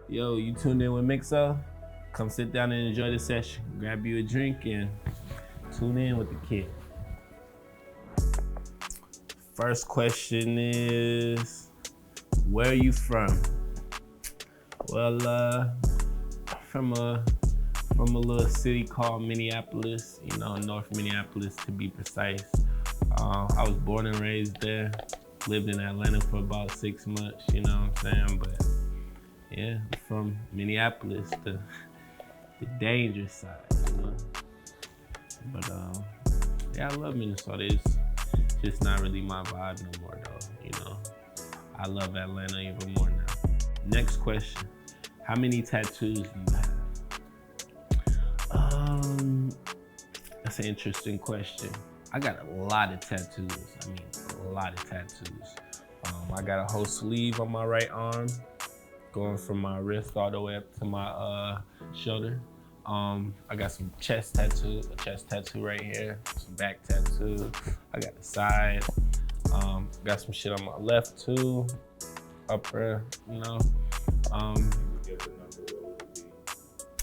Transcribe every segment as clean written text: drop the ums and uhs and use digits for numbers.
Yo, you tuned in with Mixxo? Come sit down and enjoy the session. Grab you a drink and tune in with the kid. First question is, where are you from? Well, from a little city called Minneapolis, North Minneapolis to be precise. I was born and raised there, lived in Atlanta for about 6 months, you know what I'm saying? But yeah, I'm from Minneapolis, the dangerous side, But yeah, I love Minnesota. It's just not really my vibe no more though, I love Atlanta even more now. Next question, how many tattoos do you have? That's an interesting question. I got a lot of tattoos. A lot of tattoos. I got a whole sleeve on my right arm, going from my wrist all the way up to my shoulder. I got some a chest tattoo right here, some back tattoo. I got the side. Got some shit on my left too, upper,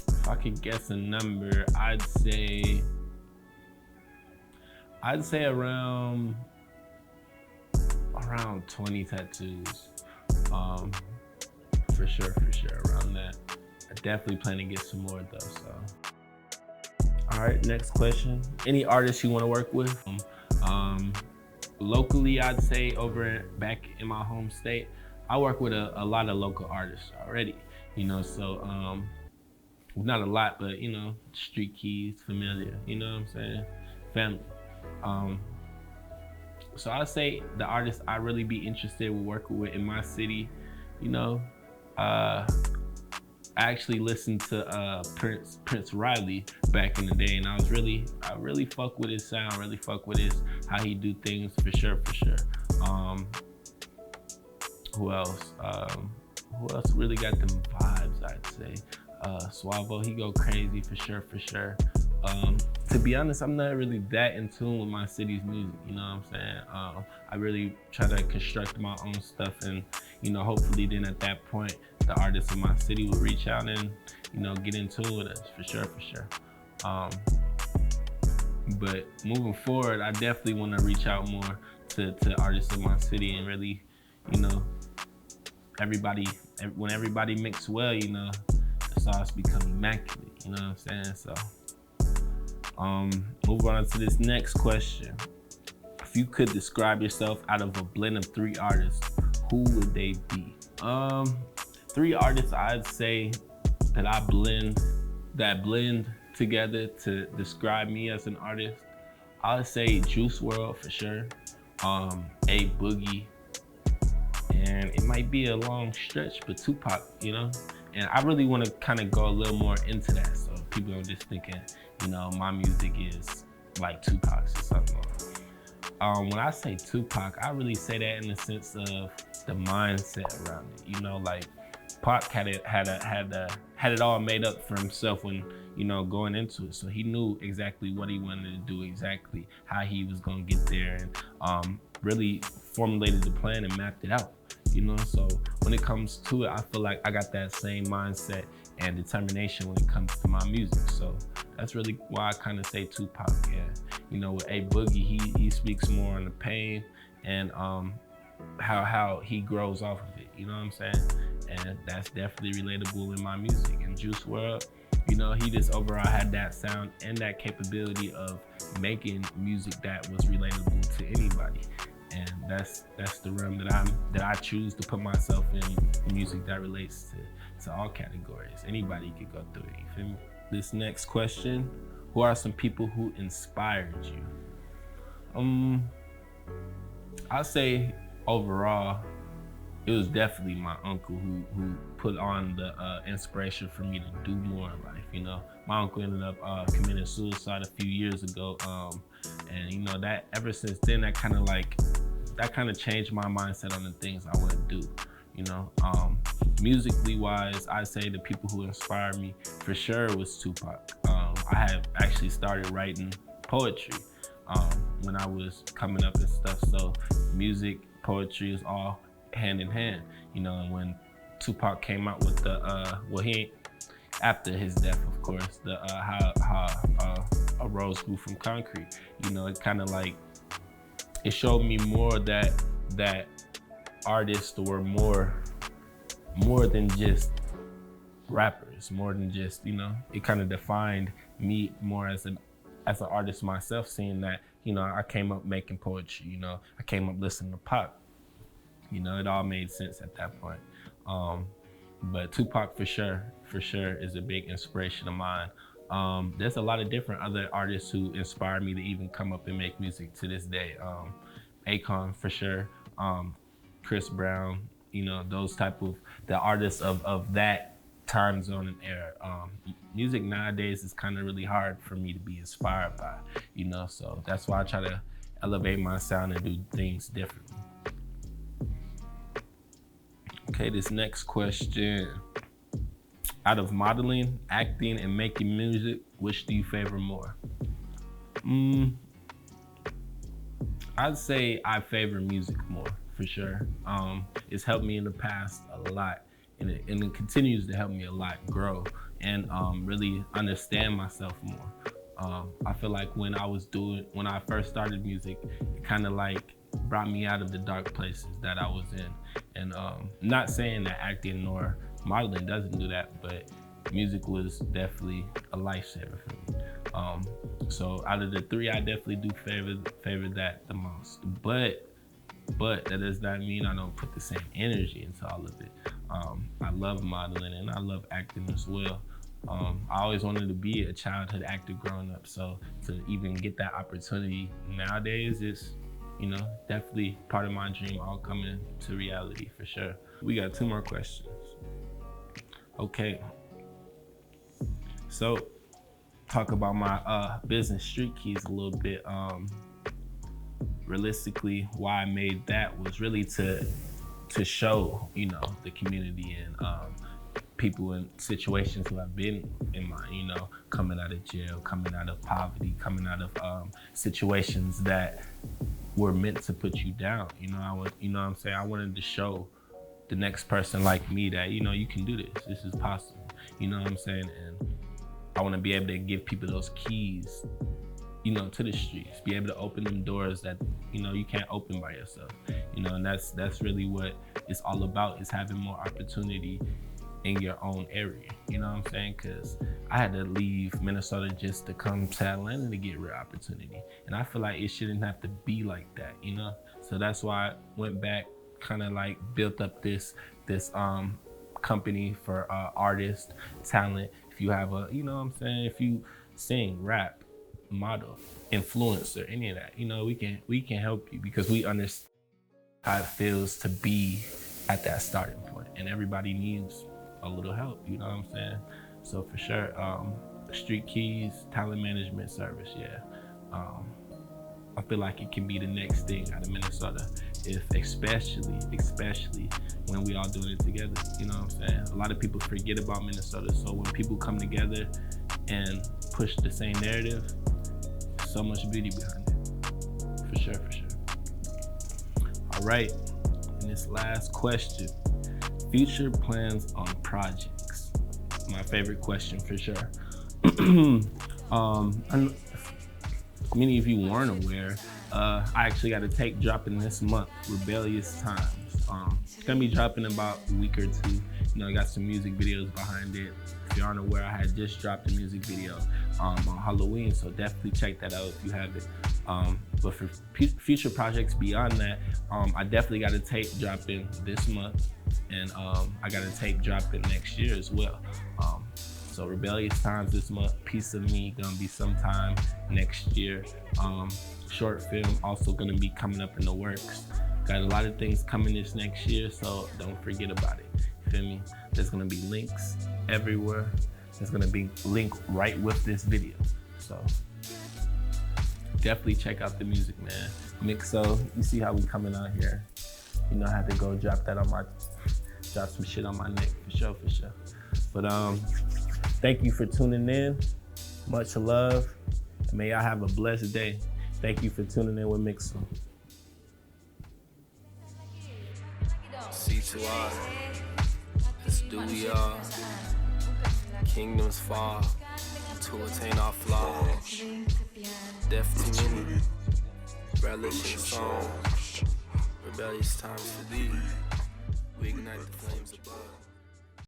If I could guess a number, I'd say around 20 tattoos. For sure, around that. I definitely plan to get some more though, so. All right, next question. Any artists you wanna work with? Locally, I'd say back in my home state, I work with a lot of local artists already, so not a lot, but Street Keys, Familiar, you know what I'm saying? Family. So I'd say the artists I really be interested in working with in my city, I actually listened to Prince Riley back in the day, and I really fuck with his sound, really fuck with how he do things for sure. Who else? Who else really got them vibes, I'd say? Suavo, he go crazy for sure. To be honest, I'm not really that in tune with my city's music, you know what I'm saying? I really try to construct my own stuff, and hopefully then at that point, the artists in my city will reach out and get in tune with us for sure. But moving forward, I definitely want to reach out more to artists in my city, and really, when everybody mix well, the sauce become immaculate, you know what I'm saying? So move on to this next question. If you could describe yourself out of a blend of 3 artists, who would they be? 3 artists I'd say that blend together to describe me as an artist. I would say Juice WRLD for sure, A Boogie, and it might be a long stretch, but Tupac, And I really want to kind of go a little more into that, so people are just thinking, my music is like Tupac's or something. When I say Tupac, I really say that in the sense of the mindset around it. Like Pac had it all made up for himself when going into it. So he knew exactly what he wanted to do, exactly how he was gonna get there, and really formulated the plan and mapped it out. So when it comes to it, I feel like I got that same mindset and determination when it comes to my music. So that's really why I kind of say Tupac. Yeah, with A Boogie, he speaks more on the pain and how he grows off of it. You know what I'm saying? And that's definitely relatable in my music. And Juice WRLD, he just overall had that sound and that capability of making music that was relatable to anybody. And that's the realm that I choose to put myself in, music that relates to all categories. Anybody could go through it, you feel me? This next question, who are some people who inspired you? I'll say overall, it was definitely my uncle who put on the inspiration for me to do more in life. My uncle ended up committing suicide a few years ago, and that ever since then, that kind of changed my mindset on the things I want to do. Musically wise, I say the people who inspired me for sure was Tupac. I had actually started writing poetry when I was coming up and stuff. So music, poetry is all hand in hand, and when Tupac came out with the after his death, of course, the how a rose grew from concrete. You know, it kind of like, it showed me more that artists were more than just rappers, more than just, you know, it kind of defined me more as an artist myself, seeing that, you know, I came up making poetry, you know, I came up listening to pop. You know, it all made sense at that point. But Tupac for sure is a big inspiration of mine. There's a lot of different other artists who inspire me to even come up and make music to this day. Akon for sure, Chris Brown, you know, those type of, the artists of that time zone and era. Music nowadays is kind of really hard for me to be inspired by, you know, so that's why I try to elevate my sound and do things differently. Okay, this next question. Out of modeling, acting, and making music, which do you favor more? I'd say I favor music more, for sure. It's helped me in the past a lot, and it continues to help me a lot grow and really understand myself more. I feel like when I first started music, it kind of like brought me out of the dark places that I was in. And not saying that acting nor modeling doesn't do that, but music was definitely a lifesaver for me. So out of the three, I definitely do favor that the most. But that does not mean I don't put the same energy into all of it. I love modeling and I love acting as well. I always wanted to be a childhood actor growing up, so to even get that opportunity nowadays is, you know, definitely part of my dream, all coming to reality for sure. We got 2 more questions. Okay, so talk about my business, Street Keys, a little bit. Realistically, why I made that was really to show, you know, the community and people in situations who have been in mine, you know, coming out of jail, coming out of poverty, coming out of situations that were meant to put you down. You know, you know what I'm saying? I wanted to show the next person like me that, you know, you can do this. This is possible. You know what I'm saying? And I want to be able to give people those keys, you know, to the streets, be able to open them doors that, you know, you can't open by yourself. You know, and that's really what it's all about, is having more opportunity in your own area. You know what I'm saying? Because I had to leave Minnesota just to come to Atlanta to get real opportunity. And I feel like it shouldn't have to be like that, you know? So that's why I went back, kind of like built up this company for artists, talent. If you have a, you know what I'm saying? If you sing, rap, model, influencer, any of that, you know, we can help you, because we understand how it feels to be at that starting point, and everybody needs a little help, you know what I'm saying? So for sure, Street Keys, talent management service, yeah. I feel like it can be the next thing out of Minnesota, if especially when we all doing it together, you know what I'm saying? A lot of people forget about Minnesota, so when people come together and push the same narrative, so much beauty behind it, for sure. All right, and this last question, future plans on projects. My favorite question for sure. Many of you weren't aware, I actually got a tape dropping this month, Rebellious Times. It's gonna be dropping in about a week or 2. You know, I got some music videos behind it. If you aren't aware, I had just dropped a music video on Halloween, so definitely check that out if you haven't. But for future projects beyond that, I definitely got a tape dropping this month, and I got a tape dropping next year as well. So Rebellious Times this month, Piece of Me gonna be sometime next year. Short film also gonna be coming up in the works. Got a lot of things coming this next year, so don't forget about it. You feel me? There's gonna be links everywhere. There's gonna be link right with this video. So definitely check out the music, man. Mixxo, you see how we coming out here. You know, I had to go drop some shit on my neck, for sure. But thank you for tuning in. Much love. And may y'all have a blessed day. Thank you for tuning in with Mixxo. C2R. We are kingdoms fall to attain our flaws. Death to many, relish in song. Rebellious times for thee. We ignite the flames above.